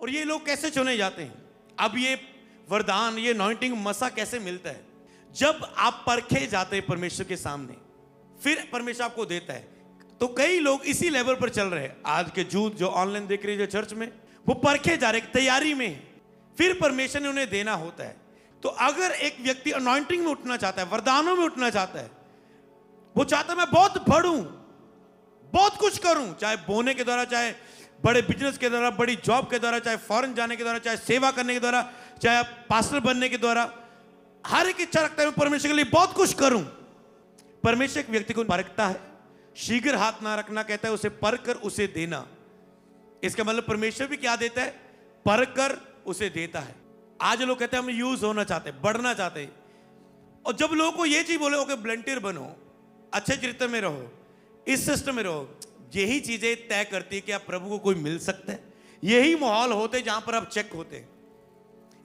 और ये लोग कैसे चुने जाते हैं? अब ये वरदान, ये अनॉइंटिंग मसा कैसे मिलता है? जब आप परखे जाते हैं परमेश्वर के सामने, फिर परमेश्वर आपको देता है। तो कई लोग इसी लेवल पर चल रहे हैं। आज के यूथ जो ऑनलाइन देख रहे हैं, जो चर्च में, वो परखे जा रहे हैं, तैयारी में, फिर परमेश्वर ने उन्हें देना होता है। तो अगर एक व्यक्ति अनॉइंटिंग में उठना चाहता है, वरदानों में उठना चाहता है, वो चाहता है मैं बहुत बढ़ूं, बहुत कुछ करूं, चाहे बोने के द्वारा, चाहे बड़े बिजनेस के द्वारा, बड़ी जॉब के द्वारा, चाहे फॉरेन जाने के द्वारा, चाहे सेवा करने के द्वारा, चाहे पास्टर बनने के द्वारा, हर एक इच्छा रखता है मैं परमेश्वर के लिए बहुत कुछ करूं। परमेश्वर एक व्यक्ति को परखता है। शीघ्र हाथ ना रखना कहता है उसे परख कर उसे देना। इसका मतलब परमेश्वर भी क्या देता है? परख कर उसे देता है। आज लोग कहते हैं हम यूज होना चाहते हैं, बढ़ना चाहते हैं, और जब लोगों को ये चीज बोले ओके वॉलंटियर बनो, अच्छे चरित्र में रहो, इस सिस्टम में रहो, यही चीजें तय करती है कि आप प्रभु को कोई मिल सकता है। यही माहौल होते जहां पर आप चेक होते हैं।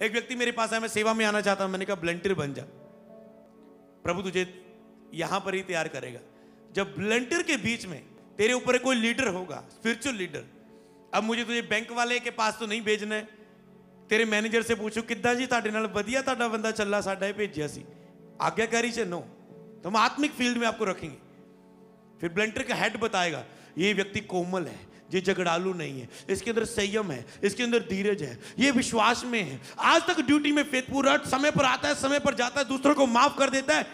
एक व्यक्ति मेरे पास आया, मैं सेवा में आना चाहता हूं। मैंने कहा वॉलंटियर बन जा, प्रभु तुझे यहां पर ही तैयार करेगा। जब वॉलंटियर के बीच में तेरे ऊपर कोई लीडर होगा, स्पिरिचुअल लीडर, अब मुझे तुझे बैंक वाले के पास तो नहीं भेजना है, तेरे मैनेजर से पूछो किद्दां जी ਤੁਹਾਡੇ ਨਾਲ ਵਧੀਆ ਤੁਹਾਡਾ ਬੰਦਾ ਚੱਲਾ, ਸਾਡਾ ਹੀ ਭੇਜਿਆ ਸੀ, आज्ञाकारी से नो, तो हम आत्मिक फील्ड में आपको रखेंगे। फिर वॉलंटियर का हेड बताएगा ये व्यक्ति कोमल है, ये झगड़ालू नहीं है, इसके अंदर संयम है, इसके अंदर धीरज है, ये विश्वास में है, आज तक ड्यूटी में फेथफुल है, समय पर आता है, समय पर जाता है, दूसरों को माफ कर देता है।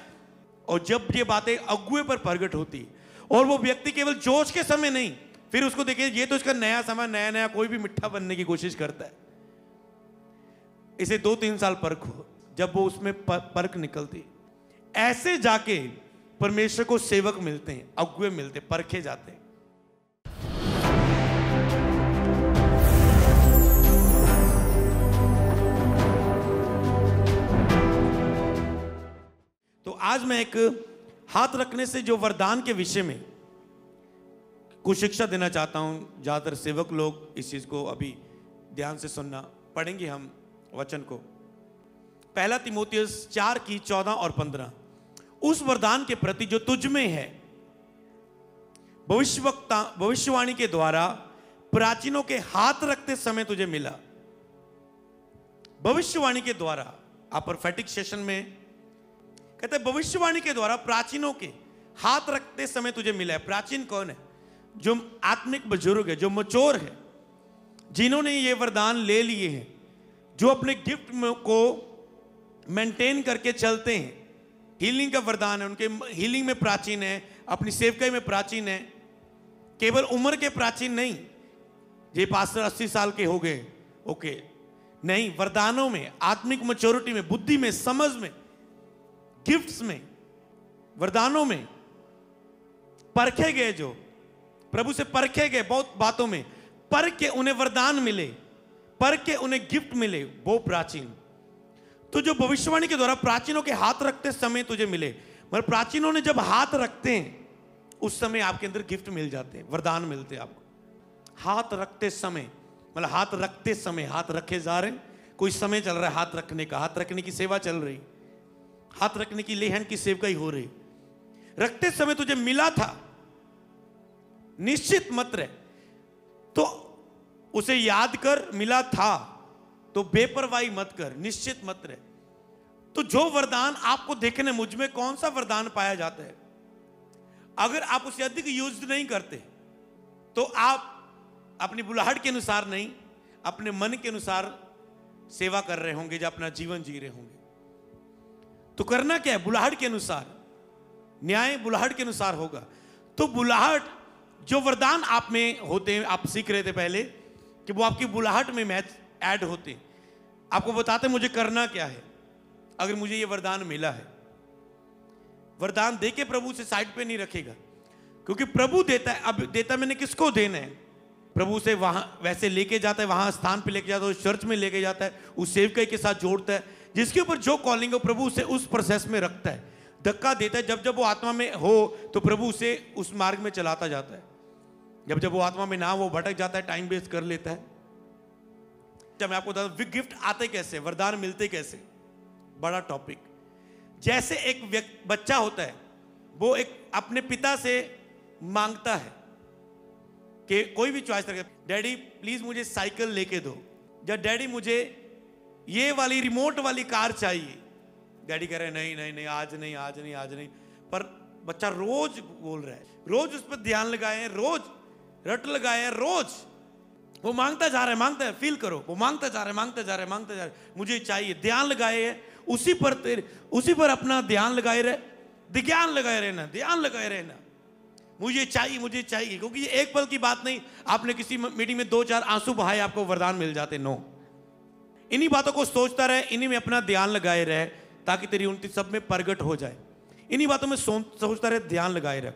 और जब ये बातें अगुए पर प्रकट होती और वो व्यक्ति केवल जोश के समय नहीं, फिर उसको देखिए ये तो इसका नया समय, नया नया कोई भी मिठा बनने की कोशिश करता है। इसे 2-3 साल परखो, जब वो उसमें परख निकलती, ऐसे जाके परमेश्वर को सेवक मिलते हैं, अगुए मिलते, परखे जाते हैं। तो आज मैं एक हाथ रखने से जो वरदान के विषय में कुछ शिक्षा देना चाहता हूं। ज्यादातर सेवक लोग इस चीज को अभी ध्यान से सुनना। पढ़ेंगे हम वचन को, 1 तीमुथियुस 4:14 और 15। उस वरदान के प्रति जो तुझ में है, भविष्यवाणी के द्वारा प्राचीनों के हाथ रखते समय तुझे मिला। भविष्यवाणी के द्वारा, आप प्रोफेटिक सेशन में कहते हैं भविष्यवाणी के द्वारा प्राचीनों के हाथ रखते समय तुझे मिला है। प्राचीन कौन है? जो आत्मिक बुजुर्ग है, जो मैच्योर है, जिन्होंने ये वरदान ले लिए हैं, जो अपने गिफ्ट को मेंटेन करके चलते हैं। हीलिंग का वरदान है, उनके हीलिंग में प्राचीन है, अपनी सेवकाई में प्राचीन है, केवल उम्र के प्राचीन नहीं, ये पास्टर 80 साल के हो गए ओके नहीं, वरदानों में, आत्मिक मैच्योरिटी में, बुद्धि में, समझ में, गिफ्ट्स में, वरदानों में परखे गए, जो प्रभु से परखे गए, बहुत बातों में परख के उन्हें वरदान मिले, परख के उन्हें गिफ्ट मिले, वो प्राचीन। तो जो भविष्यवाणी के द्वारा प्राचीनों के हाथ रखते समय तुझे मिले, मतलब प्राचीनों ने जब हाथ रखते हैं उस समय आपके अंदर गिफ्ट मिल जाते हैं, वरदान मिलते हैं आपको। हाथ रखते समय मतलब हाथ रखते समय, हाथ रखे जा रहे हैं, कोई समय चल रहा है हाथ रखने का, हाथ रखने की सेवा चल रही, हाथ रखने की ले हैंड की सेवकाई हो रही। रखते समय तुझे मिला था, निश्चित मत रहे, तो उसे याद कर, मिला था तो बेपरवाही मत कर, निश्चित मत रहे। तो जो वरदान आपको देखने, मुझ में कौन सा वरदान पाया जाता है, अगर आप उसे अधिक यूज नहीं करते तो आप अपनी बुलाहट के अनुसार नहीं, अपने मन के अनुसार सेवा कर रहे होंगे, जो अपना जीवन जी रहे होंगे। तो करना क्या है? बुलाहट के अनुसार, न्याय बुलाहट के अनुसार होगा। तो बुलाहट, जो वरदान आप में होते हैं, आप सीख रहे थे पहले कि वो आपकी बुलाहट में मैच ऐड होते, आपको बताते मुझे करना क्या है। अगर मुझे ये वरदान मिला है, वरदान देके प्रभु से साइड पे नहीं रखेगा, क्योंकि प्रभु देता है। अब देता मैंने किसको देना है? प्रभु से वहां वैसे लेके जाता है, वहां स्थान पे लेके जाता है, उस चर्च में लेके जाता है, उस सेवकाई के साथ जोड़ता है, जिसके ऊपर जो कॉलिंग हो प्रभु उसे उस प्रोसेस में रखता है, धक्का देता है। जब जब वो आत्मा में हो तो प्रभु उसे उस मार्ग में चलाता जाता है, जब जब वो आत्मा में ना वो भटक जाता है, टाइम वेस्ट कर लेता है। जब मैं आपको बता दूं गिफ्ट आते कैसे, वरदान मिलते कैसे, बड़ा टॉपिक। जैसे एक बच्चा होता है, वो एक अपने पिता से मांगता है कि कोई भी चॉइस करके, डैडी प्लीज मुझे साइकिल लेके दो। या डैडी मुझे ये वाली रिमोट वाली कार चाहिए, डैडी कह रहे हैं नहीं नहीं नहीं, आज नहीं आज नहीं आज नहीं, पर बच्चा रोज बोल रहा है, रोज उस पर ध्यान लगाए हैं, रोज रट लगाए हैं, रोज वो मांगता जा रहा है, मांगता है, फील करो, वो मांगता जा रहा है, मांगता जा रहा है, मांगता जा रहा है, मुझे चाहिए, ध्यान लगाए है उसी पर अपना ध्यान लगाए रहे, ध्यान लगाए रहना, ध्यान लगाए रहना, मुझे चाहिए मुझे चाहिए। क्योंकि ये एक पल की बात नहीं, आपने किसी मीटिंग में 2-4 आंसू बहाए आपको वरदान मिल जाते, नो। इन्हीं बातों को सोचता रहे, इन्हीं में अपना ध्यान लगाए रहे, ताकि तेरी उन्नति सब में प्रगट हो जाए। इन्हीं बातों में सोचता रहे, ध्यान लगाए रख,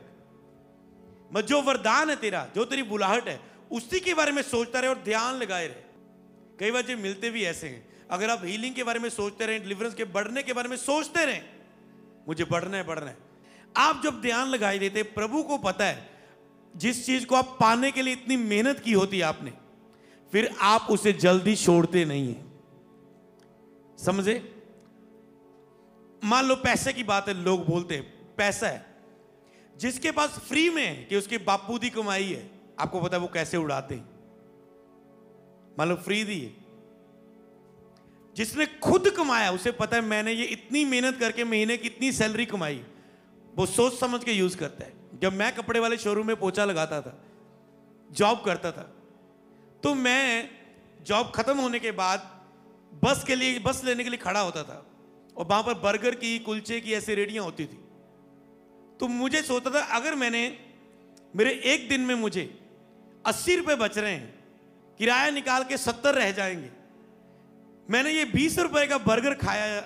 मत जो वरदान है तेरा, जो तेरी बुलाहट है, उसी के बारे में सोचता रहे और ध्यान लगाए रहे। कई बार जो मिलते भी ऐसे हैं, अगर आप हीलिंग के बारे में सोचते रहे, डिलीवरेंस के बढ़ने के बारे में सोचते रहे, मुझे बढ़ना है बढ़ना है, आप जब ध्यान लगाए देते, प्रभु को पता है जिस चीज को आप पाने के लिए इतनी मेहनत की होती है आपने, फिर आप उसे जल्दी छोड़ते नहीं है। समझे? मान लो पैसे की बात है, लोग बोलते हैं पैसा है, जिसके पास फ्री में है कि उसके बापू दी कमाई है, आपको पता है वो कैसे उड़ाते हैं। मान लो फ्री दी है, जिसने खुद कमाया उसे पता है मैंने ये इतनी मेहनत करके महीने की इतनी सैलरी कमाई, वो सोच समझ के यूज करता है। जब मैं कपड़े वाले शोरूम में पोछा लगाता था, जॉब करता था, तो मैं जॉब खत्म होने के बाद बस लेने के लिए खड़ा होता था, और वहां पर बर्गर की, कुलचे की ऐसी रेडियां होती थी। तो मुझे सोचता था अगर मेरे एक दिन में मुझे 80 रुपए बच रहे हैं, किराया निकाल के 70 रह जाएंगे, मैंने ये 20 रुपए का बर्गर खाया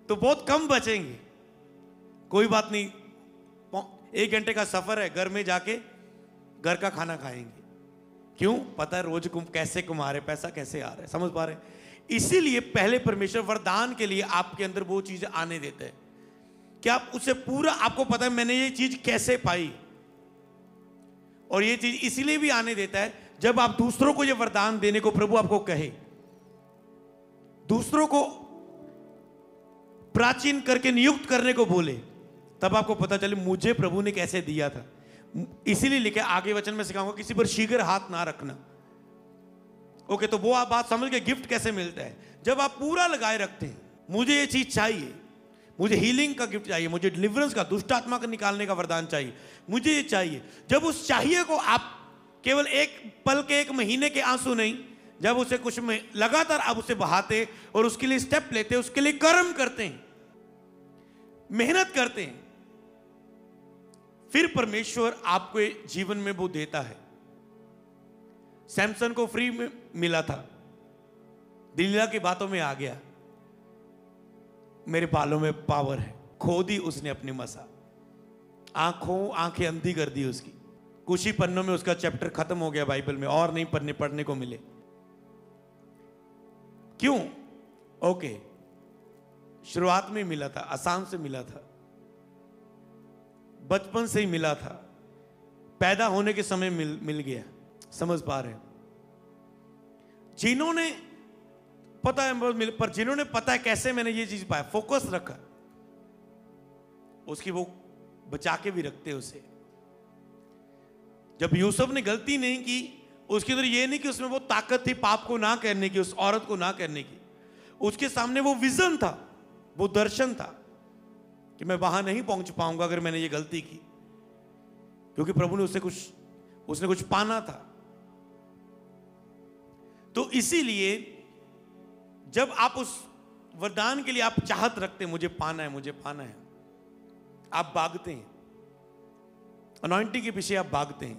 तो बहुत कम बचेंगे। कोई बात नहीं, 1 घंटे का सफर है, घर में जाके घर का खाना खाएंगे। क्यों? पता है रोज कैसे कमा रहे, पैसा कैसे आ रहा है, समझ पा रहे? इसीलिए पहले परमेश्वर वरदान के लिए आपके अंदर वो चीज आने देते हैं कि आप उसे पूरा, आपको पता है मैंने ये चीज कैसे पाई, और ये चीज इसीलिए भी आने देता है जब आप दूसरों को ये वरदान देने को प्रभु आपको कहे, दूसरों को प्राचीन करके नियुक्त करने को बोले, तब आपको पता चले मुझे प्रभु ने कैसे दिया था। इसीलिए लिखे आगे वचन में सिखाऊंगा, किसी पर शीघ्र हाथ ना रखना। ओके, तो वो आप बात समझ के गिफ्ट कैसे मिलता है, जब आप पूरा लगाए रखते हैं, मुझे ये चीज चाहिए, मुझे हीलिंग का गिफ्ट चाहिए, मुझे डिलीवरेंस का, दुष्ट आत्मा का निकालने का वरदान चाहिए, मुझे ये चाहिए। जब उस चाहिए को आप केवल एक पल के, 1 महीने के आंसू नहीं, जब उसे कुछ में लगातार आप उसे बहाते और उसके लिए स्टेप लेते, उसके लिए कर्म करते हैं, मेहनत करते हैं, फिर परमेश्वर आपको जीवन में वो देता है। सैमसन को फ्री में मिला था, दिलीला की बातों में आ गया, मेरे बालों में पावर है, खो दी उसने अपनी मसा, आंखें अंधी कर दी उसकी। कुछ ही पन्नों में उसका चैप्टर खत्म हो गया बाइबल में, और नहीं पढ़ने को मिले। क्यों? ओके, शुरुआत में मिला था, आसान से मिला था, बचपन से ही मिला था, पैदा होने के समय मिल गया। समझ पा रहे? जिन्होंने पता है, पर जिन्होंने पता है कैसे मैंने ये चीज पाया, फोकस रखा, उसकी वो बचा के भी रखते उसे। जब यूसुफ ने गलती नहीं की, उसके अंदर ये नहीं कि उसमें वो ताकत थी पाप को ना करने की, उस औरत को ना करने की, उसके सामने वो विजन था, वो दर्शन था कि मैं वहां नहीं पहुंच पाऊंगा अगर मैंने ये गलती की, क्योंकि प्रभु ने उसने कुछ पाना था। तो इसीलिए जब आप उस वरदान के लिए आप चाहत रखते हैं, मुझे पाना है, मुझे पाना है, आप भागते हैं, अनॉइंटिंग के पीछे आप भागते हैं,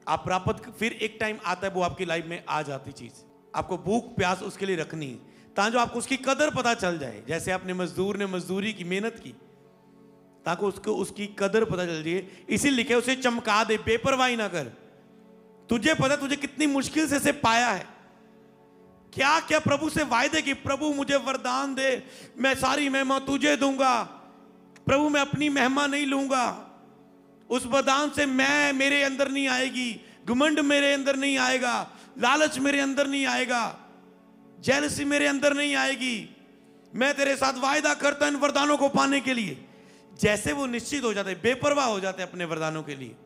आप प्राप्त, फिर एक टाइम आता है वो आपकी लाइफ में आ जाती चीज, आपको भूख प्यास उसके लिए रखनी है, ताकि आपको उसकी कदर पता चल जाए। जैसे अपने मजदूर ने मजदूरी की, मेहनत की, ताकि उसको उसकी कदर पता चल जाए। इसी लिखे उसे चमका दे, बेपरवाही ना कर। तुझे पता तुझे कितनी मुश्किल से इसे पाया है, क्या क्या प्रभु से वायदे कि प्रभु मुझे वरदान दे, मैं सारी महिमा तुझे दूंगा, प्रभु मैं अपनी महिमा नहीं लूंगा, उस वरदान से मैं मेरे अंदर नहीं आएगी, घमंड मेरे अंदर नहीं आएगा, लालच मेरे अंदर नहीं आएगा, जेलसी मेरे अंदर नहीं आएगी, मैं तेरे साथ वायदा करता इन वरदानों को पाने के लिए। जैसे वो निश्चित हो जाते, बेपरवाह हो जाते अपने वरदानों के लिए,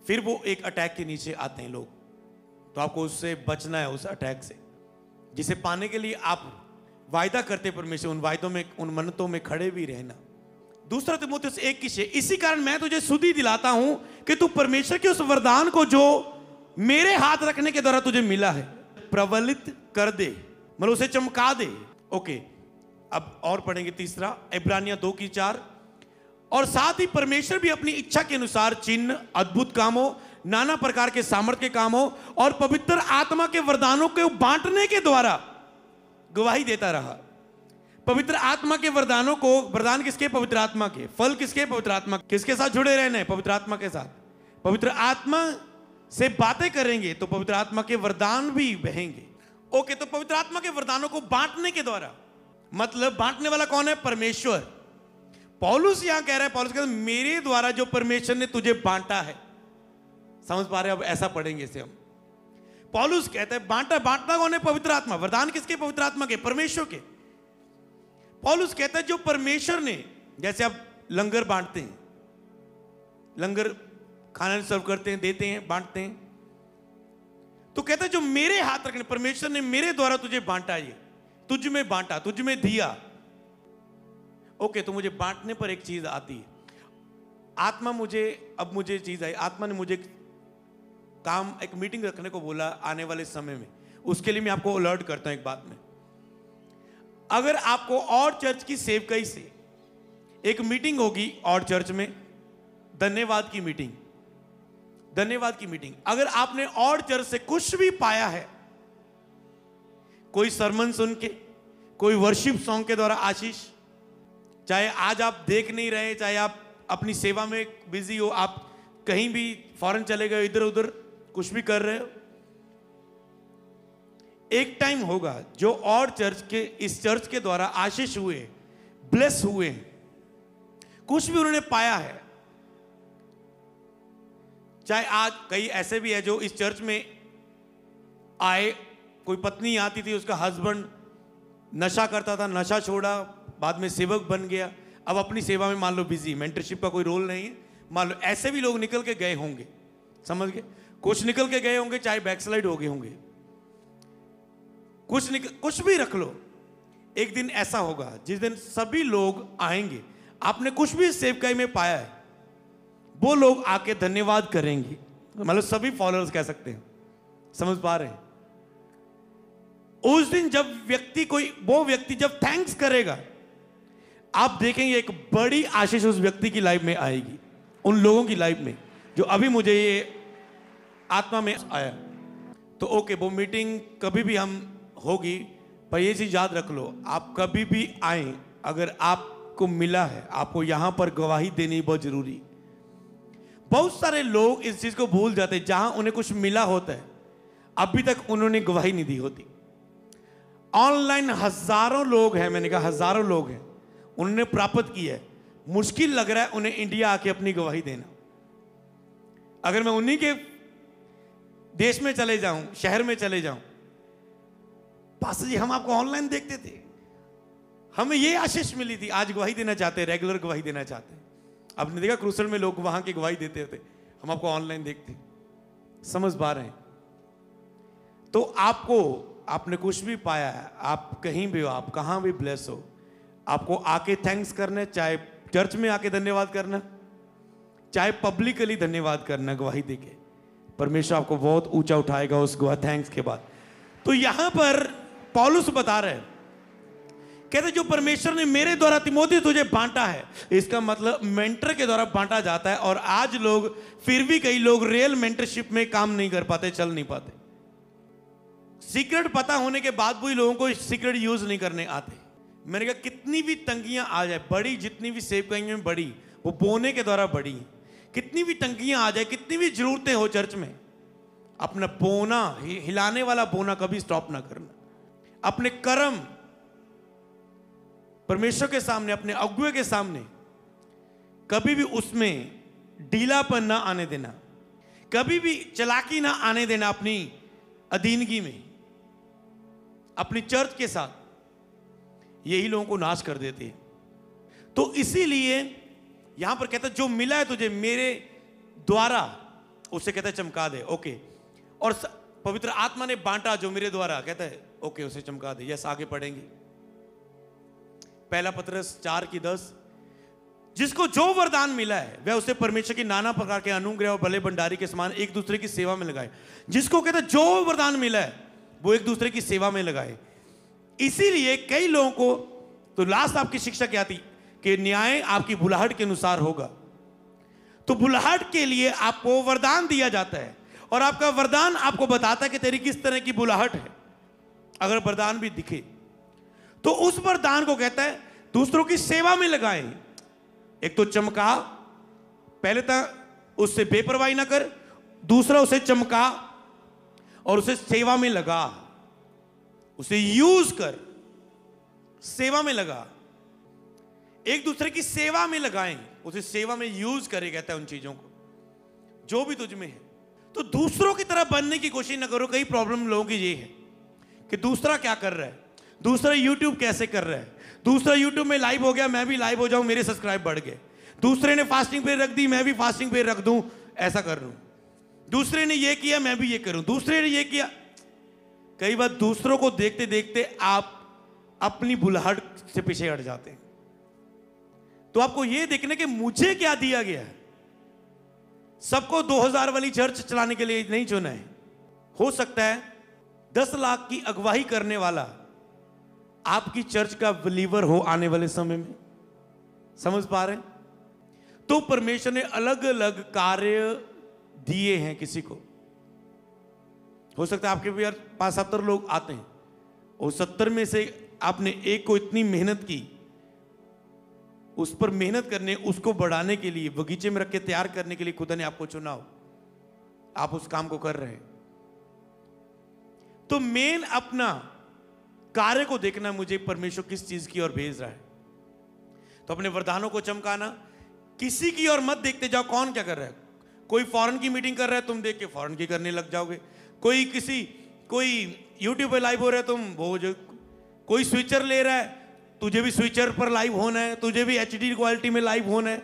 फिर वो एक अटैक के नीचे आते हैं लोग, तो आपको उससे बचना है, उस अटैक से, जिसे पाने के लिए आप वायदा करते परमेश्वर, उन वायदों में, उन मन्नतों में खड़े भी रहना। दूसरा तीमुथियुस 1:6, इसी कारण मैं तुझे सुधि दिलाता हूं कि तू परमेश्वर के उस वरदान को जो मेरे हाथ रखने के द्वारा तुझे मिला है प्रवलित कर दे, मतलब उसे चमका दे। ओके, अब और पढ़ेंगे तीसरा, इब्रानियां 2:4, और साथ ही परमेश्वर भी अपनी इच्छा के अनुसार चिन्ह, अद्भुत कामों, नाना प्रकार के सामर्थ के कामों और पवित्र आत्मा के वरदानों को बांटने के द्वारा गवाही देता रहा। पवित्र आत्मा के वरदानों को, वरदान किसके? पवित्र आत्मा के। फल किसके? पवित्र आत्मा। किसके साथ जुड़े रहने? पवित्र आत्मा के साथ। पवित्र आत्मा से बातें करेंगे तो पवित्र आत्मा के वरदान भी बहेंगे। ओके, तो पवित्र आत्मा के वरदानों को बांटने के द्वारा, मतलब बांटने वाला कौन है? परमेश्वर। पौलुस यहां कह रहा है, पौलुस कहता है मेरे द्वारा जो परमेश्वर ने तुझे बांटा है। समझ पा रहे हैं? अब ऐसा पढ़ेंगे इसे हम। पौलुस कहता है बांटना कौन है? पवित्र आत्मा। वरदान किसके? पवित्र आत्मा के, परमेश्वर के। पौलुस कहता है जो परमेश्वर ने, जैसे आप लंगर बांटते हैं, लंगर खाना सर्व करते हैं, देते हैं, बांटते हैं, तो कहता है जो मेरे हाथ रखने, परमेश्वर ने मेरे द्वारा तुझे बांटा, ये तुझ में बांटा, तुझ में दिया। ओके, तो मुझे बांटने पर एक चीज आती है, आत्मा मुझे चीज आई, आत्मा ने मुझे काम, एक मीटिंग रखने को बोला आने वाले समय में। उसके लिए मैं आपको अलर्ट करता हूं एक बात में, अगर आपको और चर्च की सेवकाई से एक मीटिंग होगी और चर्च में, धन्यवाद की मीटिंग, धन्यवाद की मीटिंग, अगर आपने और चर्च से कुछ भी पाया है, कोई सरमन सुन के, कोई वर्शिप सॉन्ग के द्वारा आशीष, चाहे आज आप देख नहीं रहे, चाहे आप अपनी सेवा में बिजी हो, आप कहीं भी फॉरेन चले गए, इधर उधर कुछ भी कर रहे हो, एक टाइम होगा जो और चर्च के, इस चर्च के द्वारा आशीष हुए, ब्लेस हुए, कुछ भी उन्होंने पाया है। चाहे आज कई ऐसे भी है जो इस चर्च में आए, कोई पत्नी आती थी, उसका हस्बैंड नशा करता था, नशा छोड़ा, बाद में सेवक बन गया, अब अपनी सेवा में मान लो बिजी, मेंटरशिप का कोई रोल नहीं है, मान लो ऐसे भी लोग निकल के गए होंगे, समझ गए? कुछ निकल के गए होंगे, चाहे बैकस्लाइड हो गए होंगे, कुछ भी रख लो। एक दिन ऐसा होगा जिस दिन सभी लोग आएंगे, आपने कुछ भी सेवकाई में पाया है, वो लोग आके धन्यवाद करेंगे, मतलब सभी फॉलोअर्स कह सकते हैं, समझ पा रहे हैं? उस दिन जब वो व्यक्ति जब थैंक्स करेगा, आप देखेंगे एक बड़ी आशीष उस व्यक्ति की लाइफ में आएगी, उन लोगों की लाइफ में जो अभी मुझे ये आत्मा में आया। तो ओके, वो मीटिंग कभी भी हम होगी, पर ये चीज याद रख लो, आप कभी भी आए, अगर आपको मिला है, आपको यहां पर गवाही देनी बहुत जरूरी। बहुत सारे लोग इस चीज को भूल जाते हैं, जहां उन्हें कुछ मिला होता है अभी तक उन्होंने गवाही नहीं दी होती। ऑनलाइन हजारों लोग हैं, मैंने कहा हजारों लोग हैं, उन्होंने प्राप्त किया है, मुश्किल लग रहा है उन्हें इंडिया आके अपनी गवाही देना। अगर मैं उन्हीं के देश में चले जाऊं, शहर में चले जाऊं, पास्टर जी हम आपको ऑनलाइन देखते थे, हमें ये आशीष मिली थी, आज गवाही देना चाहते हैं, रेगुलर गवाही देना चाहते हैं। आपने देखा क्रूसल में लोग वहां की गवाही देते थे, हम आपको ऑनलाइन देखते। समझ पा रहे हैं? तो आपने कुछ भी पाया है, आप कहीं भी हो, आप कहां भी ब्लेस हो, आपको आके थैंक्स करना, चाहे चर्च में आके धन्यवाद करना, चाहे पब्लिकली धन्यवाद करना, गवाही देके परमेश्वर आपको बहुत ऊंचा उठाएगा उस थैंक्स के बाद। तो यहां पर पौलुस बता रहे हैं, कहते जो परमेश्वर ने मेरे द्वारा तीमुथियुस तुझे बांटा है, इसका मतलब मेंटर के द्वारा बांटा जाता है। और आज लोग, फिर भी कई लोग रियल मेंटरशिप में काम नहीं कर पाते, चल नहीं पाते। सीक्रेट पता होने के बाद भी लोगों को सीक्रेट यूज नहीं करने आते। मैंने कहा कितनी भी तंगियां आ जाए, बड़ी जितनी भी सेवकाई में बड़ी, वो बोने के द्वारा बड़ी, कितनी भी तंगियां आ जाए, कितनी भी जरूरतें हो चर्च में, अपना बोना, हिलाने वाला बोना कभी स्टॉप ना करना। अपने कर्म परमेश्वर के सामने, अपने अगुए के सामने कभी भी उसमें ढीलापन ना आने देना, कभी भी चलाकी ना आने देना अपनी अधीनगी में, अपनी चर्च के साथ। यही लोगों को नाश कर देते हैं। तो इसीलिए यहां पर कहता है जो मिला है तुझे मेरे द्वारा, उसे कहता है चमका दे। ओके, और पवित्र आत्मा ने बांटा जो मेरे द्वारा, कहता है ओके उसे चमका दे। यस, आगे पढ़ेंगे। पहला पतरस 4:10, जिसको जो वरदान मिला है वह उसे परमेश्वर की नाना प्रकार के अनुग्रह और भले भंडारी के समान एक दूसरे की सेवा में लगाए। जिसको कहता है जो वरदान मिला है वो एक दूसरे की सेवा में लगाए। इसीलिए कई लोगों को, तो लास्ट आपकी शिक्षा क्या थी कि न्याय आपकी बुलाहट के अनुसार होगा। तो बुलाहट के लिए आपको वरदान दिया जाता है और आपका वरदान आपको बताता है कि तेरी किस तरह की बुलाहट है। अगर वरदान भी दिखे तो उस वरदान को कहता है दूसरों की सेवा में लगाएं। एक तो चमका, पहले तो उससे बेपरवाही ना कर, दूसरा उसे चमका और उसे सेवा में लगा, उसे यूज कर, सेवा में लगा। एक दूसरे की सेवा में लगाएं, उसे सेवा में यूज करे, कहता है उन चीजों को जो भी तुझ में है। तो दूसरों की तरह बनने की कोशिश ना करो। कई प्रॉब्लम लोगों की ये है कि दूसरा क्या कर रहा है, दूसरा यूट्यूब कैसे कर रहा है, दूसरा यूट्यूब में लाइव हो गया मैं भी लाइव हो जाऊं, मेरे सब्सक्राइब बढ़ गए। दूसरे ने फास्टिंग पे रख दी मैं भी फास्टिंग पे रख दूं, ऐसा कर लूं। दूसरे ने ये किया मैं भी ये करूं, दूसरे ने ये किया। कई बार दूसरों को देखते देखते आप अपनी बुलाहट से पीछे हट जाते हैं। तो आपको ये देखने कि मुझे क्या दिया गया है। सबको 2000 वाली चर्च चलाने के लिए नहीं चुना है। हो सकता है 10 लाख की अगुवाई करने वाला आपकी चर्च का बिलीवर हो आने वाले समय में। समझ पा रहे हैं? तो परमेश्वर ने अलग अलग कार्य दिए हैं किसी को। हो सकता है आपके भी 5-70 लोग आते हैं और 70 में से आपने एक को इतनी मेहनत की, उस पर मेहनत करने, उसको बढ़ाने के लिए, बगीचे में रख के तैयार करने के लिए खुदा ने आपको चुना हो, आप उस काम को कर रहे हैं। तो मेन अपना कार्य को देखना, मुझे परमेश्वर किस चीज की ओर भेज रहा है। तो अपने वरदानों को चमकाना, किसी की ओर मत देखते जाओ कौन क्या कर रहा है। कोई फॉरेन की मीटिंग कर रहा है, तुम देख के फॉरेन की करने लग जाओगे। कोई यूट्यूब पे लाइव हो रहा है, तुम वो जो कोई स्विचर ले रहा है, तुझे भी स्विचर पर लाइव होना है, तुझे भी HD क्वालिटी में लाइव होना है।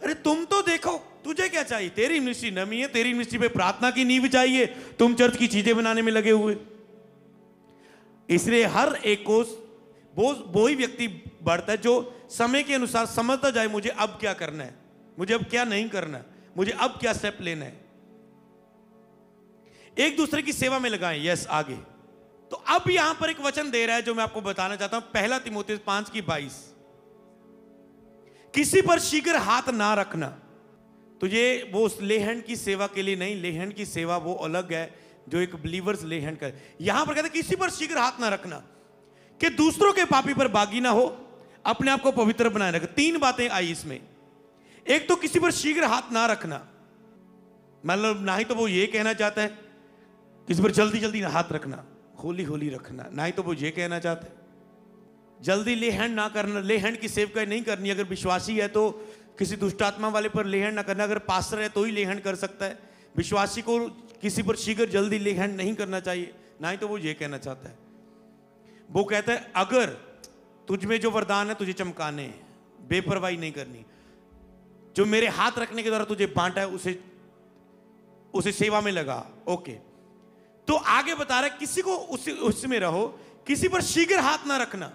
अरे तुम तो देखो, तुझे क्या चाहिए? तेरी मिनिस्ट्री नमी है, तेरी मिनिस्ट्री पे प्रार्थना की नींव चाहिए, तुम चर्च की चीजें बनाने में लगे हुए। इसलिए हर एक को वो ही व्यक्ति बढ़ता है जो समय के अनुसार समझता जाए मुझे अब क्या करना है, मुझे अब क्या नहीं करना है, मुझे अब क्या स्टेप लेना है। एक दूसरे की सेवा में लगाएं। यस, आगे। तो अब यहां पर एक वचन दे रहा है जो मैं आपको बताना चाहता हूं। 1 तीमुथियुस 5:22, किसी पर शीघ्र हाथ ना रखना। तो ये वो ले हैंड की सेवा के लिए नहीं, ले हैंड की सेवा वो अलग है जो एक बिलीवर्स ले हैंड कर। यहां पर कहते हैं किसी पर शीघ्र हाथ ना रखना कि दूसरों के पापी पर बागी ना हो, अपने आप को पवित्र बनाए रख। 3 बातें आई इसमें। एक तो किसी पर शीघ्र हाथ ना रखना, मतलब ना ही तो वो ये कहना चाहता है किसी पर जल्दी जल्दी हाथ रखना, होली होली रखना, ना ही तो वो ये कहना चाहता है जल्दी ले हैंड ना करना। ले हैंड की सेवकाई नहीं करनी। अगर विश्वासी है तो किसी दुष्टात्मा वाले पर ले हैंड ना करना। अगर पास्टर है तो ही ले हैंड कर सकता है। विश्वासी को किसी पर शीघ्र जल्दी ले हैंड नहीं करना चाहिए, ना ही तो वो ये कहना चाहता है। वो कहता है अगर तुझ में जो वरदान है तुझे चमकाने हैं, बेपरवाही नहीं करनी। जो मेरे हाथ रखने के द्वारा तुझे बांटा है उसे सेवा में लगा। ओके, तो आगे बता रहा है किसी को उसमें रहो, किसी पर शीघ्र हाथ ना रखना।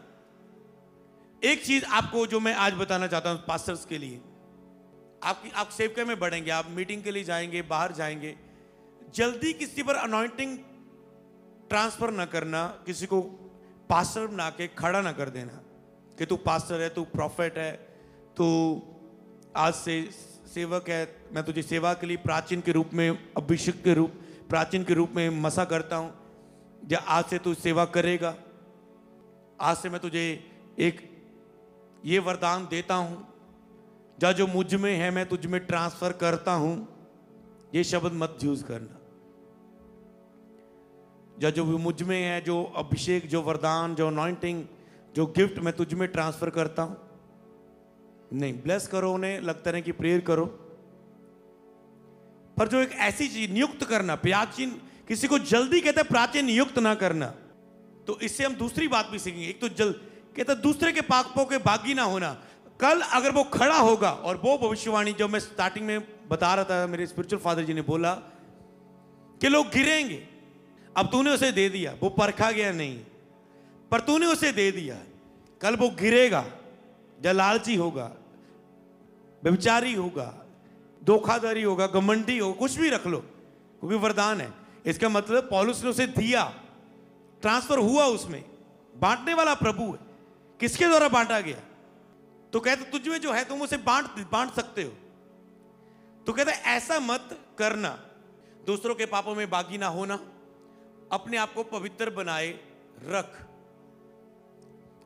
एक चीज आपको जो मैं आज बताना चाहता हूं पास्टर्स के लिए, आप सेवकाई में बढ़ेंगे, आप मीटिंग के लिए जाएंगे, बाहर जाएंगे, जल्दी किसी पर अनॉइंटिंग ट्रांसफर ना करना, किसी को पास्टर बना के खड़ा ना कर देना कि तू पास्टर है, तू प्रॉफिट है, तू आज से सेवक है, मैं तुझे सेवा के लिए प्राचीन के रूप में, अभिषेक के रूप, प्राचीन के रूप में मसा करता हूं, या आज से तू सेवा करेगा, आज से मैं तुझे एक ये वरदान देता हूं, जा जो मुझ में है मैं तुझ में ट्रांसफर करता हूं। ये शब्द मत यूज करना। जा जो मुझ में है, जो अभिषेक, जो वरदान, जो अनॉइंटिंग, जो गिफ्ट मैं तुझ में ट्रांसफर करता हूं, नहीं। ब्लेस करो उन्हें, लगता है कि प्रेयर करो, पर जो एक ऐसी चीज नियुक्त करना, प्राचीन, किसी को जल्दी कहते हैं प्राचीन नियुक्त ना करना। तो इससे हम दूसरी बात भी सीखेंगे। एक तो कहते दूसरे के पापों के बागी ना होना। कल अगर वो खड़ा होगा, और वो भविष्यवाणी जो मैं स्टार्टिंग में बता रहा था, मेरे स्पिरिचुअल फादर जी ने बोला कि लोग गिरेंगे। अब तूने उसे दे दिया, वो परखा गया नहीं, पर तूने उसे दे दिया। कल वो गिरेगा, या लालची होगा, व्यभिचारी होगा, धोखाधड़ी होगा, घमंडी होगा, कुछ भी रख लो, क्योंकि वरदान है। इसका मतलब पौलुस ने उसे दिया, ट्रांसफर हुआ, उसमें बांटने वाला प्रभु है। किसके द्वारा बांटा गया? तो कहते तुझ में जो है तुम उसे बांट सकते हो। तो कहते ऐसा मत करना, दूसरों के पापों में बागी ना होना, अपने आप को पवित्र बनाए रख।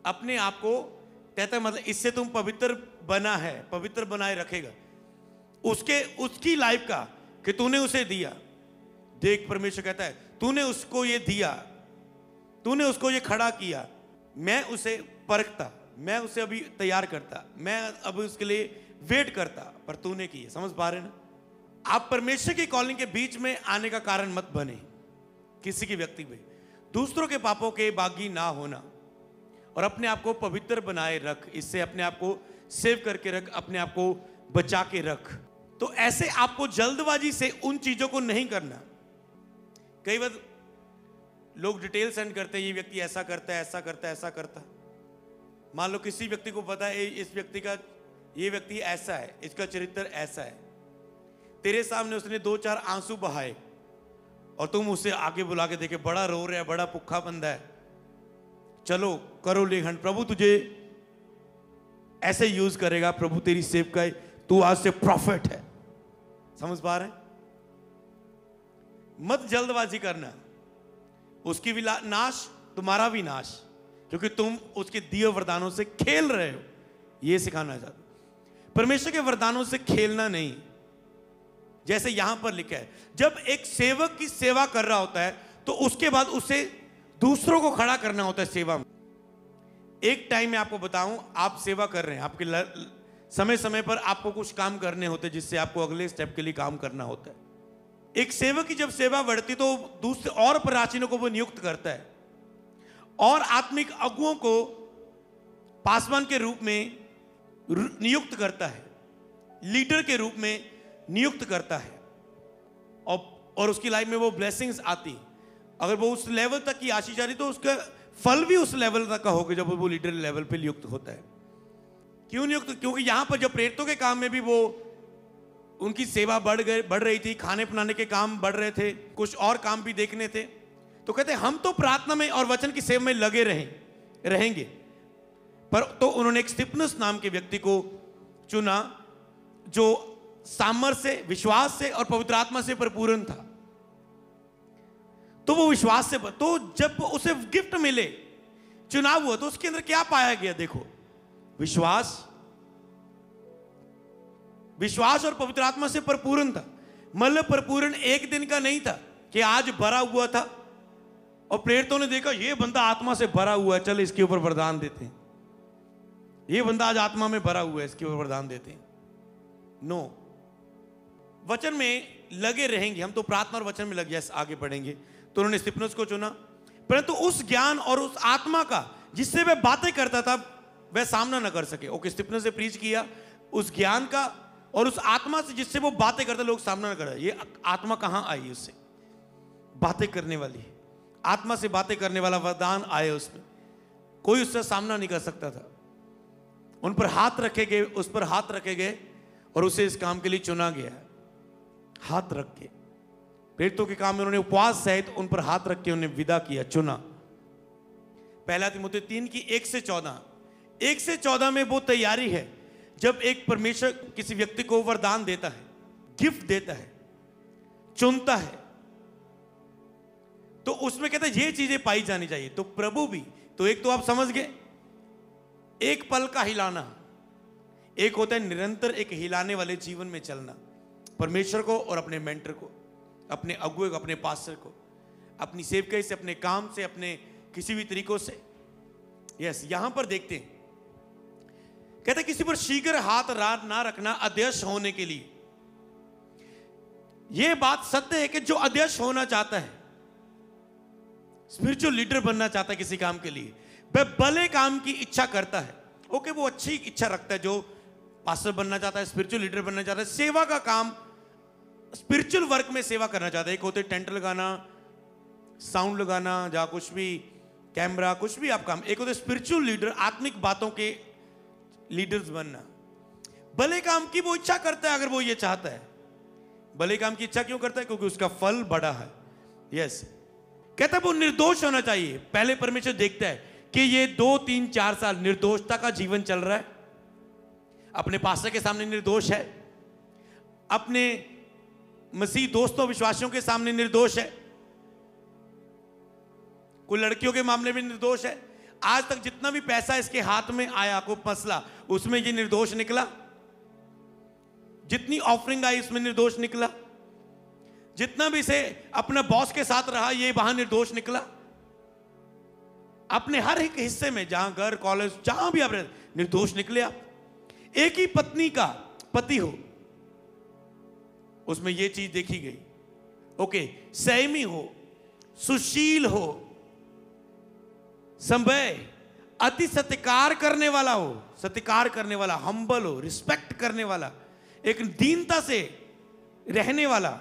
अपने आप को कहता मतलब इससे तुम पवित्र बना है, पवित्र बनाए रखेगा उसकी लाइफ का, कि तूने उसे दिया। देख परमेश्वर कहता है तूने उसको ये दिया, तूने उसको ये खड़ा किया, मैं उसे परखता, मैं उसे अभी तैयार करता, मैं अभी उसके लिए वेट करता, पर तूने किया। समझ पा रहे ना? आप परमेश्वर की कॉलिंग के बीच में आने का कारण मत बने किसी की व्यक्ति में। दूसरों के पापों के बागी ना होना और अपने आप को पवित्र बनाए रख, इससे अपने आप को सेव करके रख, अपने आप को बचा के रख। तो ऐसे आपको जल्दबाजी से उन चीजों को नहीं करना। कई बार लोग डिटेल सेंड करते हैं, ये व्यक्ति ऐसा करता है, ऐसा करता है, ऐसा करता है। मान लो किसी व्यक्ति को पता है इस व्यक्ति का, ये व्यक्ति ऐसा है, इसका चरित्र ऐसा है, तेरे सामने उसने 2-4 आंसू बहाए और तुम उसे आगे बुला के देखे बड़ा रो रहा है, बड़ा पुखा बंदा है, चलो करो लेखन, प्रभु तुझे ऐसे यूज करेगा, प्रभु तेरी सेव का, तू आज से प्रॉफिट है। समझ पा रहे हैं? मत जल्दबाजी करना, उसकी भी नाश, तुम्हारा भी नाश, क्योंकि तुम उसके दिए वरदानों से खेल रहे हो। यह सिखाना चाहता, परमेश्वर के वरदानों से खेलना नहीं। जैसे यहां पर लिखा है, जब एक सेवक की सेवा कर रहा होता है तो उसके बाद उसे दूसरों को खड़ा करना होता है सेवा में। एक टाइम में आपको बताऊं, आप सेवा कर रहे हैं, आपके समय समय पर आपको कुछ काम करने होते हैं जिससे आपको अगले स्टेप के लिए काम करना होता है। एक सेवक की जब सेवा बढ़ती तो दूसरे और प्राचीनों को वो नियुक्त करता है और आत्मिक अगुओं को पासवान के रूप में नियुक्त करता है, लीडर के रूप में नियुक्त करता है, और उसकी लाइफ में वो ब्लेसिंग्स आती। अगर वो उस लेवल तक की आशीष आ रही तो उसका फल भी उस लेवल तक का होगा जब वो लीडर लेवल पे नियुक्त होता है। क्यों नियुक्त? क्योंकि यहां पर जब प्रेरितों के काम में भी वो उनकी सेवा बढ़ रही थी, खाने बनाने के काम बढ़ रहे थे, कुछ और काम भी देखने थे, तो कहते हम तो प्रार्थना में और वचन की सेवा में लगे रहेंगे। पर तो उन्होंने एक स्तिफनुस नाम के व्यक्ति को चुना जो सामर्थ से, विश्वास से और पवित्र आत्मा से परिपूर्ण था। तो वो विश्वास से, तो जब उसे गिफ्ट मिले, चुनाव हुआ, तो उसके अंदर क्या पाया गया? देखो, विश्वास और पवित्र आत्मा से परिपूर्ण था। मतलब परिपूर्ण एक दिन का नहीं था कि आज भरा हुआ था और प्रेरितों ने देखा ये बंदा आत्मा से भरा हुआ है, चल इसके ऊपर वरदान देते हैं, ये बंदा आज आत्मा में भरा हुआ है, इसके ऊपर वरदान देते हैं। नो, वचन में लगे रहेंगे हम, तो प्रार्थना और वचन में लग जाए, आगे बढ़ेंगे। तो उन्होंने स्तिफनुस को चुना, परंतु उस ज्ञान और उस आत्मा का जिससे वह बातें करता था वह सामना न कर सके। ओके, स्तिफनुस से प्रीच किया उस ज्ञान का और उस आत्मा से जिससे वो बातें करते, लोग सामना न कर रहे। ये आत्मा कहां आई? उससे बातें करने वाली आत्मा से बातें करने वाला वरदान आए उसमें, कोई उससे सामना नहीं कर सकता था। उन पर हाथ रखे गए, उस पर हाथ रखे गए और उसे इस काम के लिए चुना गया। हाथ रख के प्रेरितों के काम में उन्होंने उपवास सहित उन पर हाथ रख के उन्हें विदा किया, चुना। पहला तीमुथियुस 3 की 1 से 14 में वो तैयारी है जब एक परमेश्वर किसी व्यक्ति को वरदान देता है, गिफ्ट देता है, चुनता है, तो उसमें कहता है ये चीजें पाई जानी चाहिए। तो प्रभु भी, तो एक तो आप समझ गए, एक पल का हिलाना, एक होता है निरंतर एक हिलाने वाले जीवन में चलना, परमेश्वर को और अपने मेंटर को, अपने अगुए को, अपने पास्टर को, अपनी सेवकाई से, अपने काम से, अपने किसी भी तरीकों से। यस, यहां पर देखते हैं, कहते किसी पर शीघ्र हाथ ना रखना अध्यक्ष होने के लिए। यह बात सत्य है कि जो अध्यक्ष होना चाहता है, स्पिरिचुअल लीडर बनना चाहता है किसी काम के लिए, वह भले काम की इच्छा करता है। ओके, वो अच्छी इच्छा रखता है, जो पास्टर बनना चाहता है, स्पिरिचुअल लीडर बनना चाहता है, सेवा का काम, स्पिरिचुअल वर्क में सेवा करना चाहता है। एक होते टेंट लगाना, साउंड लगाना या कुछ भी, कैमरा, कुछ भी आप काम। एक होते स्पिरिचुअल लीडर, आत्मिक बातों के लीडर्स बनना। भले काम की वो इच्छा करता है, अगर वो ये चाहता है। भले काम की इच्छा क्यों करता है? क्योंकि उसका फल बड़ा है। यस, कहता है वो निर्दोष होना चाहिए। पहले परमेश्वर देखता है कि ये 2, 3, 4 साल निर्दोषता का जीवन चल रहा है, अपने पास्टर के सामने निर्दोष है, अपने मसीह दोस्तों विश्वासियों के सामने निर्दोष है, कोई लड़कियों के मामले में निर्दोष है। आज तक जितना भी पैसा इसके हाथ में आया, कोई मसला, उसमें ये निर्दोष निकला। जितनी ऑफरिंग आई उसमें निर्दोष निकला। जितना भी इसे अपने बॉस के साथ रहा, ये वहां निर्दोष निकला। अपने हर एक हिस्से में, जहां घर, कॉलेज, जहां भी आप रहते, निर्दोष निकले आप। एक ही पत्नी का पति हो, उसमें यह चीज देखी गई। ओके, संयमी हो, सुशील हो, संभय, अति सत्कार करने वाला हो, सत्कार करने वाला, हम्बल हो, रिस्पेक्ट करने वाला, एक दीनता से रहने वाला,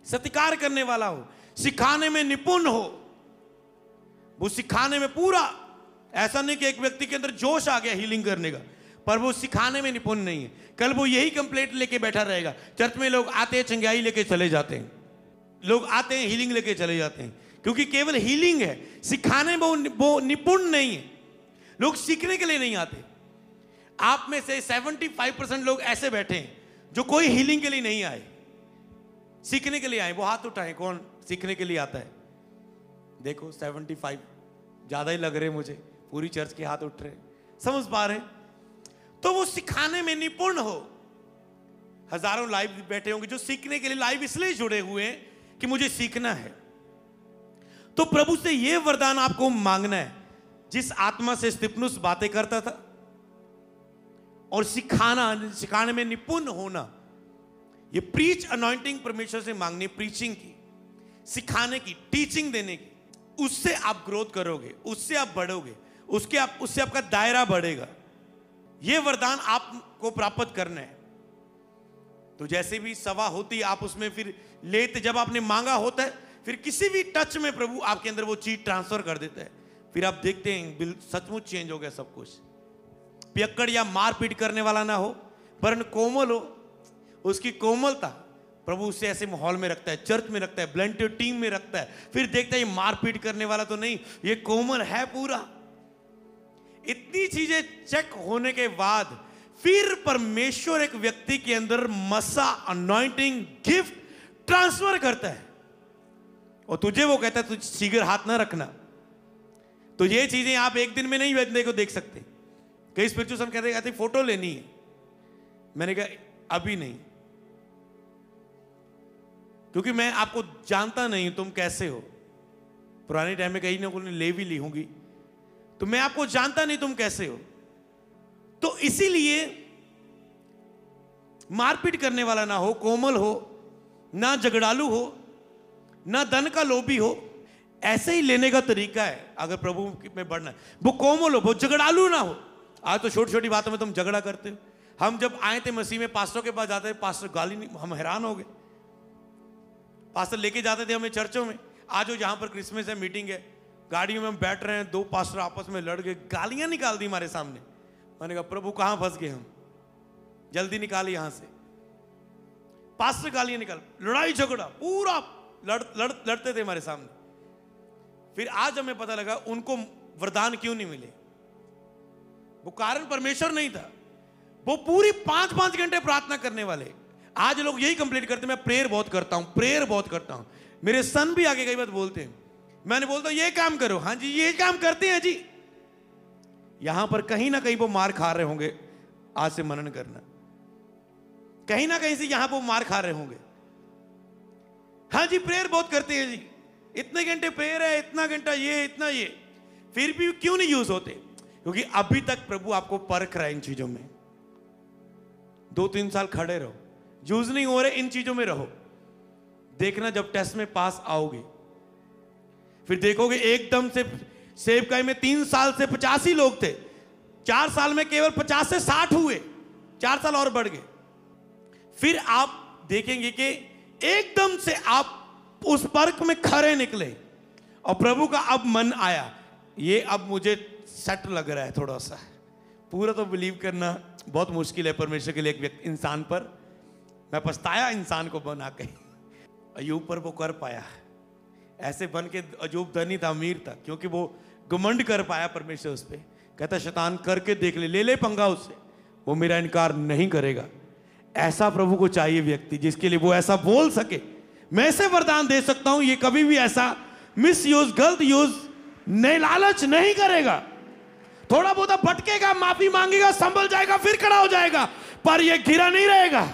सत्कार करने वाला हो, सिखाने में निपुण हो। वो सिखाने में पूरा, ऐसा नहीं कि एक व्यक्ति के अंदर जोश आ गया हीलिंग करने का, पर वो सिखाने में निपुण नहीं है। कल वो यही कंप्लेंट लेके बैठा रहेगा। चर्च में लोग आते हैं, चंगाई लेके चले जाते हैं, लोग आते हैं हीलिंग लेके चले जाते हैं, क्योंकि केवल हीलिंग है, सिखाने में वो निपुण नहीं है। लोग सीखने के लिए नहीं आते। आप में से 75% लोग ऐसे बैठे हैं जो कोई हीलिंग के लिए नहीं आए, सीखने के लिए आए। वो हाथ उठाएं, कौन सीखने के लिए आता है? देखो 75 ज्यादा ही लग रहे मुझे, पूरी चर्च के हाथ उठ रहे, समझ पा रहे हैं? तो वो सिखाने में निपुण हो। हजारों लाइव बैठे होंगे जो सीखने के लिए लाइव इसलिए जुड़े हुए हैं कि मुझे सीखना है। तो प्रभु से यह वरदान आपको मांगना है, जिस आत्मा से स्तिफनुस बातें करता था, और सिखाने में निपुण होना। ये प्रीच अनॉइंटिंग परमेश्वर से मांगनी, प्रीचिंग की, सिखाने की, टीचिंग देने की। उससे आप ग्रोथ करोगे, उससे आप बढ़ोगे, उससे आपका दायरा बढ़ेगा। ये वरदान आपको प्राप्त करना है। तो जैसे भी सभा होती है, आप उसमें फिर लेते, जब आपने मांगा होता है, फिर किसी भी टच में प्रभु आपके अंदर वो चीज ट्रांसफर कर देता है। फिर आप देखते हैं सचमुच चेंज हो गया सब कुछ। पियक्कड़ या मारपीट करने वाला ना हो, वरन कोमल हो। उसकी कोमलता प्रभु उसे ऐसे माहौल में रखता है, चर्च में रखता है, ब्लेंटियर टीम में रखता है। फिर देखता है ये मारपीट करने वाला तो नहीं, ये कोमल है पूरा। इतनी चीजें चेक होने के बाद फिर परमेश्वर एक व्यक्ति के अंदर मसा, अनॉइंटिंग, गिफ्ट ट्रांसफर करता है, और तुझे वो कहता है तुझ शीघ्र हाथ ना रखना। तो ये चीजें आप एक दिन में नहीं बदलने को देख सकते। कई स्पिरिचुअल कहते हैं फोटो लेनी है, मैंने कहा अभी नहीं, क्योंकि मैं आपको जानता नहीं तुम कैसे हो। पुराने टाइम में कहीं ना कोई ले भी ली होंगी, तो मैं आपको जानता नहीं तुम कैसे हो। तो इसीलिए मारपीट करने वाला ना हो, कोमल हो, ना झगड़ालू हो, ना धन का लोभी हो। ऐसे ही लेने का तरीका है अगर प्रभु में बढ़ना है। वो कोमल हो, वो झगड़ालू ना हो। आज तो छोटी छोटी बातों में तुम झगड़ा करते हो। हम जब आए थे मसीह में, पास्टर के पास जाते थे, पास्टर गाली नहीं, हम हैरान हो गए। पास्टर लेके जाते थे हमें चर्चों में, आज जहां पर क्रिसमस है, मीटिंग है, गाड़ियों में हम बैठ रहे हैं, 2 पास्टर आपस में लड़ गए, गालियां निकाल दी हमारे सामने। मैंने कहा प्रभु कहां फंस गए हम, जल्दी निकाल यहां से। पास्टर गालियां निकाल, लड़ाई झगड़ा पूरा लड़ते थे हमारे सामने। फिर आज हमें पता लगा उनको वरदान क्यों नहीं मिले। वो कारण परमेश्वर नहीं था, वो पूरी 5-5 घंटे प्रार्थना करने वाले। आज लोग यही कंप्लेंट करते हैं, मैं प्रेयर बहुत करता हूं, प्रेयर बहुत करता हूं। मेरे सन भी आगे कई बार बोलते हैं, मैंने बोलता हूं ये काम करो, हाँ जी ये काम करते हैं जी। यहां पर कहीं ना कहीं वो मार खा रहे होंगे। आज से मनन करना, कहीं ना कहीं से यहां पर मार खा रहे होंगे। हाँ जी प्रेयर बहुत करते हैं जी, इतने घंटे प्रेयर है, इतना घंटा ये, इतना ये, फिर भी क्यों नहीं यूज होते? क्योंकि अभी तक प्रभु आपको परख रहा है इन चीजों में। 2-3 साल खड़े रहो, यूज नहीं हो रहे इन चीजों में रहो। देखना जब टेस्ट में पास आओगे, फिर देखोगे एकदम से सेवकाई में 3 साल से 85 लोग थे, 4 साल में केवल 50 से 60 हुए, 4 साल और बढ़ गए। फिर आप देखेंगे कि एकदम से आप उस पर्क में खरे निकले। और प्रभु का अब मन आया, ये अब मुझे सेट लग रहा है थोड़ा सा, पूरा तो बिलीव करना बहुत मुश्किल है परमेश्वर के लिए एक व्यक्ति इंसान पर। मैं पछताया इंसान को बना के, अय्यूब पर वो कर पाया। ऐसे बन के अय्यूब धनी था, अमीर था, क्योंकि वो घमंड कर पाया परमेश्वर उस पर। कहता शैतान करके देख ले ले पंगा उससे, वो मेरा इनकार नहीं करेगा। ऐसा प्रभु को चाहिए व्यक्ति जिसके लिए वो ऐसा बोल सके, मैं ऐसे वरदान दे सकता हूं, ये कभी भी ऐसा मिस यूज, गलत यूज नहीं, लालच नहीं करेगा। थोड़ा बहुत भटकेगा, माफी मांगेगा, संभल जाएगा, फिर खड़ा हो जाएगा, पर ये गिरा नहीं रहेगा।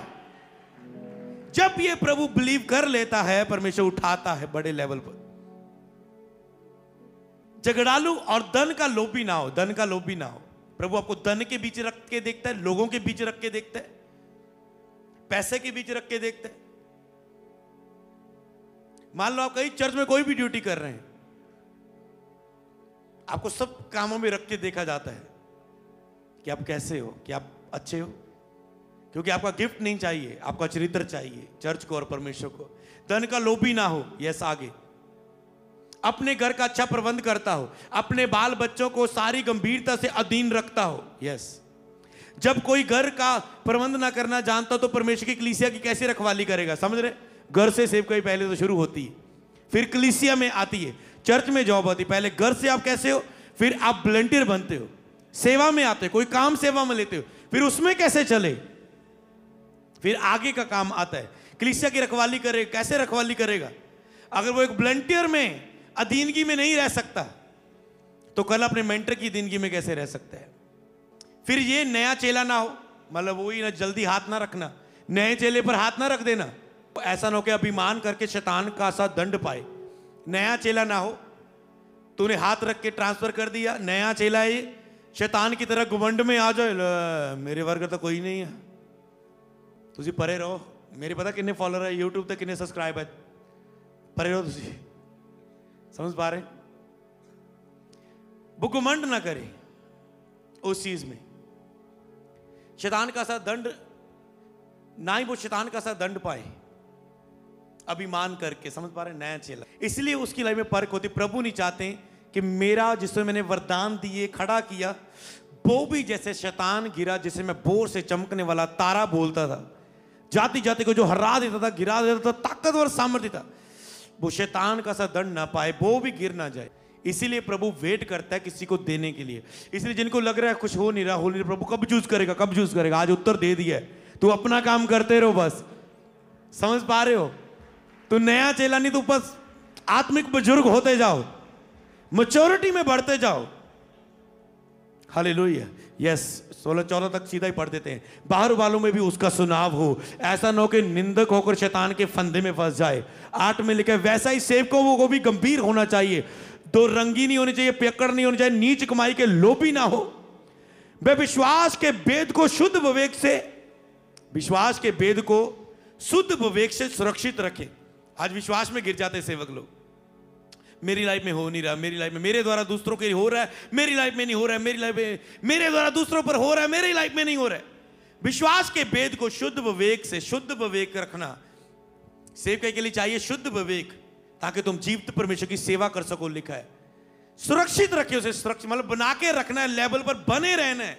जब ये प्रभु बिलीव कर लेता है, परमेश्वर उठाता है बड़े लेवल पर। झगड़ालू और धन का लोभी ना हो, धन का लोभी ना हो। प्रभु आपको धन के बीच रख के देखता है, लोगों के बीच रख के देखता है, पैसे के बीच रख के देखता है। मान लो आप कहीं चर्च में कोई भी ड्यूटी कर रहे हैं, आपको सब कामों में रख के देखा जाता है कि आप कैसे हो, कि आप अच्छे हो, क्योंकि आपका गिफ्ट नहीं चाहिए, आपका चरित्र चाहिए चर्च को और परमेश्वर को। धन का लोभी ना हो, यस आगे। अपने घर का अच्छा प्रबंध करता हो, अपने बाल बच्चों को सारी गंभीरता से अधीन रखता हो, यस। जब कोई घर का प्रबंध ना करना जानता तो परमेश्वर की कलीसिया की कैसे रखवाली करेगा, समझ रहे? घर से सेवकाई पहले तो शुरू होती है, फिर कलीसिया में आती है, चर्च में जॉब होती है। पहले घर से आप कैसे हो, फिर आप वॉलंटियर बनते हो, सेवा में आते हो, कोई काम सेवा में लेते हो, फिर उसमें कैसे चले, फिर आगे का काम आता है। कलीसिया की रखवाली करेगा, कैसे रखवाली करेगा? अगर वो एक वॉलंटियर में अधीनगी में नहीं रह सकता तो कल अपने मेंटर की अधीनगी में कैसे रह सकता है? फिर ये नया चेला ना हो, मतलब वही ना, जल्दी हाथ ना रखना, नए चेले पर हाथ ना रख देना। ऐसा ना हो कि अभिमान करके शैतान का सा दंड पाए। नया चेला ना हो, तूने हाथ रख के ट्रांसफर कर दिया, नया चेला है ये, शैतान की तरह घमंड में आ जाए, मेरे वर्ग तो कोई नहीं है, तुझे परे रहो। मेरे पता कितने फॉलोअर है यूट्यूब तक, कितने सब्सक्राइब है, परे रहो तुझे। समझ पा रहे? वो घमंड ना करे उस चीज में, शैतान का सा दंड ना ही वो शैतान का सा दंड पाए अभिमान करके। समझ पा रहे? नया चेला, इसलिए उसकी लाइफ में फर्क होती। प्रभु नहीं चाहते कि मेरा जिसमें मैंने वरदान दिए, खड़ा किया, वो भी जैसे शैतान गिरा, जिसे मैं बोर से चमकने वाला तारा बोलता था, जाति जाति को जो हरा देता था, गिरा देता था, ताकतवर सामर्थ्य था, वो शैतान का सा दंड ना पाए, वो भी गिर ना जाए। इसीलिए प्रभु वेट करता है किसी को देने के लिए। इसलिए जिनको लग रहा है कुछ हो नहीं रहा, प्रभु कब चूज करेगा, कब चूज करेगा, आज उत्तर दे दिया है, तू अपना काम करते रहो बस। समझ पा रहे हो? तू नया चेला नहीं, तू बस आत्मिक बुजुर्ग होते जाओ, मैच्योरिटी में बढ़ते जाओ। Hallelujah, yes. 16-14 तक सीधा ही पढ़ देते हैं। बाहर वालों में भी उसका सुनाव हो, ऐसा न हो कि निंदक होकर शैतान के फंदे में फंस जाए। 8 में लिखा है, वैसा ही सेवकों को भी गंभीर होना चाहिए, दो रंगी नहीं होनी चाहिए, पियक्कड़ नहीं होनी चाहिए, नीच कमाई के लोभी ना हो, वे विश्वास के वेद को शुद्ध विवेक से, विश्वास के वेद को शुद्ध विवेक से सुरक्षित रखे। आज विश्वास में गिर जाते सेवक लोग, मेरी लाइफ में हो नहीं रहा, मेरी लाइफ में, मेरे द्वारा दूसरों के हो रहा है, मेरी लाइफ में नहीं हो रहा है, मेरी लाइफ में, मेरे द्वारा दूसरों पर हो रहा है, मेरी लाइफ में नहीं हो रहा है। विश्वास के वेद को शुद्ध विवेक से, शुद्ध विवेक रखना सेवक के लिए चाहिए, शुद्ध विवेक, ताकि तुम जीवित परमेश्वर की सेवा कर सको। लिखा है सुरक्षित रखे उसे, सुरक्षित मतलब बना के रखना है, लेवल पर बने रहना है,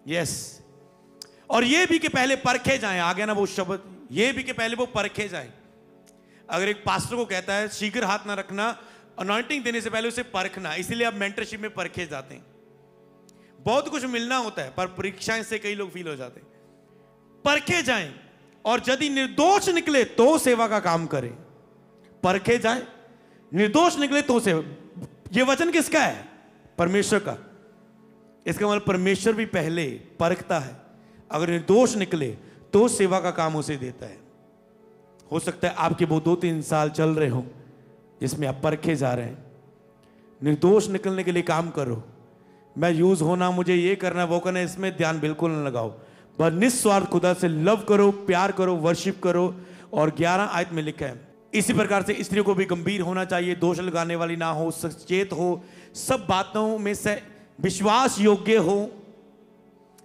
यस। और ये भी कि पहले परखे जाएं, आ गया ना वो शब्द, ये भी कि पहले वो परखे जाएं। अगर एक पास्टर को कहता है शीघ्र हाथ ना रखना, अनॉइंटिंग देने से पहले उसे परखना, इसीलिए आप मेंटरशिप में परखे जाते हैं। बहुत कुछ मिलना होता है, पर परीक्षाएं से कई लोग फेल हो जाते हैं। परखे जाएं, और यदि निर्दोष निकले तो सेवा का काम करें। परखे जाएं, निर्दोष निकले तो सेवा। ये वचन किसका है? परमेश्वर का। इसका मतलब परमेश्वर भी पहले परखता है, अगर निर्दोष निकले तो सेवा का काम उसे देता है। हो सकता है आपके वो 2-3 साल चल रहे हो जिसमें आप परखे जा रहे हैं। निर्दोष निकलने के लिए काम करो। मैं यूज होना, मुझे ये करना वो करना, इसमें ध्यान बिल्कुल न लगाओ, बस निस्वार्थ खुदा से लव करो, प्यार करो, वर्शिप करो। और 11 आयत में लिखा है, इसी प्रकार से स्त्रियों को भी गंभीर होना चाहिए, दोष लगाने वाली ना हो, सचेत हो, सब बातों में से विश्वास योग्य हो,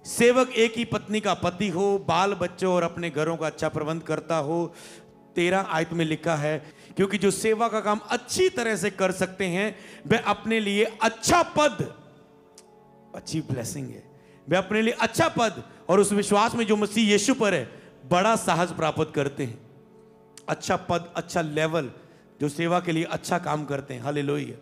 सेवक एक ही पत्नी का पति हो, बाल बच्चों और अपने घरों का अच्छा प्रबंध करता हो। 13 आयत में लिखा है, क्योंकि जो सेवा का काम अच्छी तरह से कर सकते हैं वे अपने लिए अच्छा पद, अच्छी ब्लेसिंग है, वे अपने लिए अच्छा पद और उस विश्वास में जो मसीह यीशु पर है बड़ा साहस प्राप्त करते हैं। अच्छा पद, अच्छा लेवल, जो सेवा के लिए अच्छा काम करते हैं। हालेलुया।